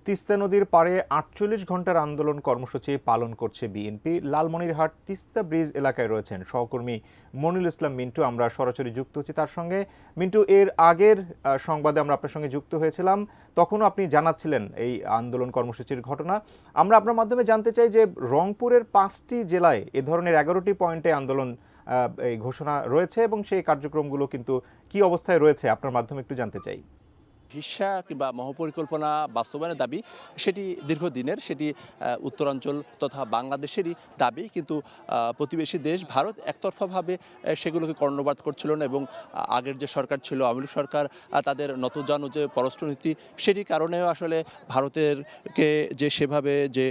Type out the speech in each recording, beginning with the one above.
তিস্তা নদীর পাড়ে ৪৮ ঘন্টার আন্দোলন কর্মসূচি পালন করছে বিএনপি। লালমনিরহাট তিস্তা ব্রিজ এলাকায় রয়েছেন সহকর্মী মনিরুল ইসলাম মিন্টু। আমরা সরাসরি যুক্ত হচ্ছি তার সঙ্গে। মিন্টু, এর আগের সংবাদে আমরা আপনার সঙ্গে যুক্ত হয়েছিলাম, তখনও আপনি জানাচ্ছিলেন এই আন্দোলন কর্মসূচির ঘটনা। আমরা আপনার মাধ্যমে জানতে চাই যে রংপুরের ৫টি জেলায় এ ধরনের ১১টি পয়েন্টে আন্দোলন এই ঘোষণা রয়েছে এবং সেই কার্যক্রমগুলো কিন্তু কি অবস্থায় রয়েছে আপনার মাধ্যমে একটু জানতে চাই। হিস্যা কিংবা মহাপরিকল্পনা বাস্তবায়নের দাবি সেটি দীর্ঘদিনের, সেটি উত্তরাঞ্চল তথা বাংলাদেশেরই দাবি, কিন্তু প্রতিবেশী দেশ ভারত একতরফাভাবে সেগুলোকে কর্ণপাত করছিল না এবং আগের যে সরকার ছিল, আওয়ামী লীগ সরকার, তাদের নতজানু যে পররাষ্ট্রনীতি, সেটির কারণেও আসলে ভারতেরকে যে সেভাবে যে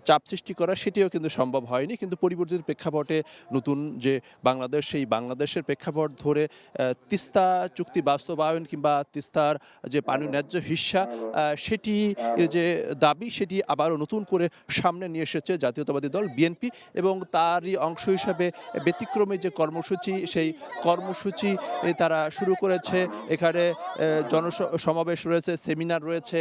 চাপ সৃষ্টি করা সেটিও কিন্তু সম্ভব হয়নি। কিন্তু পরিবর্তিত প্রেক্ষাপটে নতুন যে বাংলাদেশ, সেই বাংলাদেশের প্রেক্ষাপট ধরে তিস্তা চুক্তি বাস্তবায়ন কিংবা তিস্তার যে পানি ন্যায্য হিস্যা সেটি যে দাবি, সেটি আবারও নতুন করে সামনে নিয়ে এসেছে জাতীয়তাবাদী দল বিএনপি এবং তারই অংশ হিসাবে ব্যতিক্রমী যে কর্মসূচি, সেই কর্মসূচি তারা শুরু করেছে। এখানে জনসমাবেশ রয়েছে, সেমিনার রয়েছে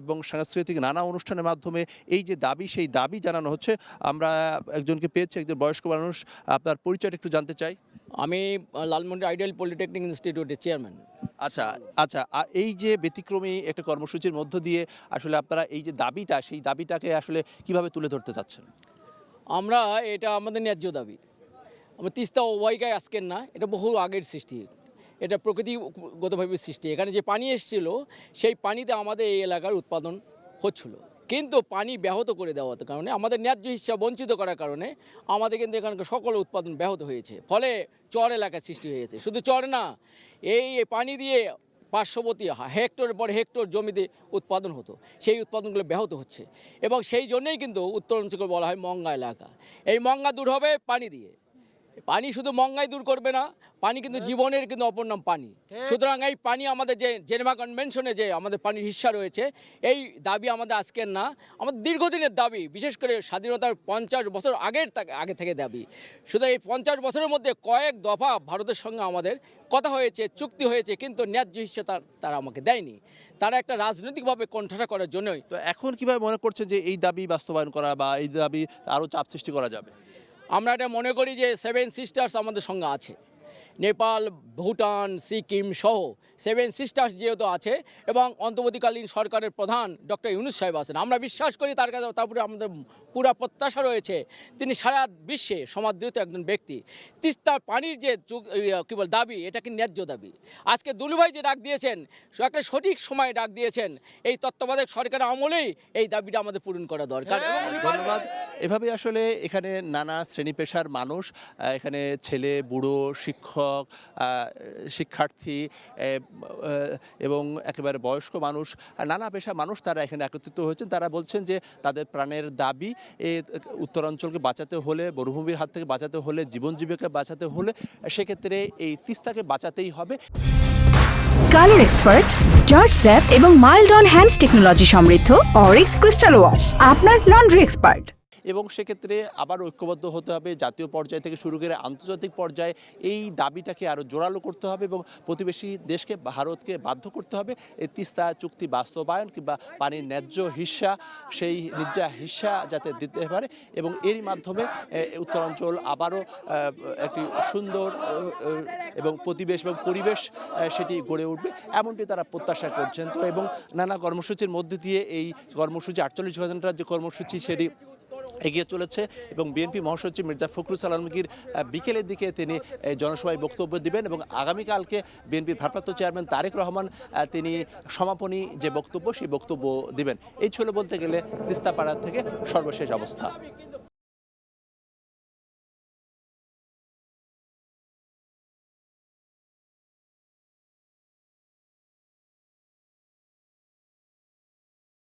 এবং সাংস্কৃতিক নানা অনুষ্ঠানের মাধ্যমে এই যে দাবি, সেই দাবি জানানো হচ্ছে। আমরা একজনকে পেয়েছি, একজন বয়স্ক মানুষ। আপনার পরিচয়টা একটু জানতে চাই। আমি লালমন্ডি আইডিয়াল পলিটেকনিক ইনস্টিটিউটের চেয়ারম্যান। আচ্ছা আচ্ছা, এই যে ব্যতিক্রমী একটা কর্মসূচির মধ্য দিয়ে আসলে আপনারা এই যে দাবিটা, সেই দাবিটাকে আসলে কিভাবে তুলে ধরতে চাচ্ছেন? আমরা এটা আমাদের ন্যায্য দাবি। আমরা তিস্তা ওয়াইগায় আজকের না, এটা বহু আগের সৃষ্টি, এটা প্রকৃতিগতভাবে সৃষ্টি। এখানে যে পানি এসেছিল, সেই পানিতে আমাদের এই এলাকার উৎপাদন হচ্ছিল, কিন্তু পানি ব্যাহত করে দেওয়ার কারণে, আমাদের ন্যায্য হিস্যা বঞ্চিত করার কারণে আমাদের কিন্তু এখানকার সকল উৎপাদন ব্যাহত হয়েছে। ফলে চর এলাকার সৃষ্টি হয়েছে। শুধু চর না, এই পানি দিয়ে পার্শ্ববর্তী হেক্টরের পর হেক্টর জমিতে উৎপাদন হতো, সেই উৎপাদনগুলো ব্যাহত হচ্ছে এবং সেই জন্যই কিন্তু উত্তরাঞ্চলকে বলা হয় মঙ্গা এলাকা। এই মঙ্গা দূর হবে পানি দিয়ে। পানি শুধু মঙ্গাই দূর করবে না, পানি কিন্তু জীবনের কিন্তু অপর নাম পানি। সুতরাং এই পানি আমাদের যে জেনেভা কনভেনশনে যে আমাদের পানির হিস্যা রয়েছে, এই দাবি আমাদের আজকের না, আমাদের দীর্ঘদিনের দাবি। বিশেষ করে স্বাধীনতার 50 বছর আগে থেকে দাবি। শুধু এই 50 বছরের মধ্যে কয়েক দফা ভারতের সঙ্গে আমাদের কথা হয়েছে, চুক্তি হয়েছে, কিন্তু ন্যায্য হিস্যা তারা আমাকে দেয়নি। তারা একটা রাজনৈতিকভাবে কোণঠাসা করার জন্যই। তো এখন কিভাবে মনে করছেন যে এই দাবি বাস্তবায়ন করা বা এই দাবি আরও চাপ সৃষ্টি করা যাবে? আমরা এটা মনে করি যে 7 সিস্টার্স আমাদের সঙ্গে আছে, নেপাল, ভুটান, সিকিম সহ 7 সিস্টার্স যেহেতু আছে এবং অন্তর্বর্তীকালীন সরকারের প্রধান ডক্টর ইউনূস সাহেব আছেন। আমরা বিশ্বাস করি তার কাছে, তারপরে আমাদের পুরা প্রত্যাশা রয়েছে তিনি সারা বিশ্বে সমাদৃত একজন ব্যক্তি। তিস্তার পানির যে দাবি, এটা কি ন্যায্য দাবি। আজকে দুলুভাই যে ডাক দিয়েছেন, একটা সঠিক সময়ে ডাক দিয়েছেন। এই তত্ত্বাবধায়ক সরকারের আমলেই এই দাবিটা আমাদের পূরণ করা দরকার। ধন্যবাদ। এভাবে আসলে এখানে নানা শ্রেণী পেশার মানুষ, এখানে ছেলে, বুড়ো, শিক্ষক, শিক্ষার্থী এবং একেবারে বয়স্ক মানুষ, নানা পেশা মানুষ তারা এখানে একত্রিত হয়েছেন। তারা বলছেন যে তাদের প্রাণের দাবি, উত্তরাঞ্চলকে বাঁচাতে হলে, মরুভূমির হাত থেকে বাঁচাতে হলে, জীবন জীবিকা বাঁচাতে হলে সেক্ষেত্রে এই তিস্তাকে বাঁচাতেই হবে। কালার এক্সপার্ট, জর্জ স্যাপ এবং মাইল্ড অন হ্যান্ডস টেকনোলজি সমৃদ্ধ অরিক্স ক্রিস্টাল ওয়াশ আপনার লন্ড্রি এক্সপার্ট। এবং সেক্ষেত্রে আবার ঐক্যবদ্ধ হতে হবে, জাতীয় পর্যায় থেকে শুরু করে আন্তর্জাতিক পর্যায়ে এই দাবিটাকে আরও জোরালো করতে হবে এবং প্রতিবেশী দেশকে, ভারতকে বাধ্য করতে হবে এই তিস্তা চুক্তি বাস্তবায়ন কিংবা পানির ন্যায্য হিস্যা, সেই ন্যায্য হিস্যা যাতে দিতে পারে এবং এরই মাধ্যমে উত্তরাঞ্চল আবারও একটি সুন্দর এবং পরিবেশ সেটি গড়ে উঠবে, এমনটি তারা প্রত্যাশা করছেন। তো এবং নানা কর্মসূচির মধ্যে দিয়ে এই কর্মসূচি 48 ঘন্টার যে কর্মসূচি সেটি এগিয়ে চলেছে এবং বিএনপি মহাসচিব মির্জা ফখরুল আলমগীর বিকেলের দিকে তিনি জনসভায় বক্তব্য দিবেন এবং আগামীকালকে বিএনপির ভারপ্রাপ্ত চেয়ারম্যান তারেক রহমান তিনি সমাপনী যে বক্তব্য, সেই বক্তব্য দিবেন। এই ছিল বলতে গেলে তিস্তাপাড়া থেকে সর্বশেষ অবস্থা।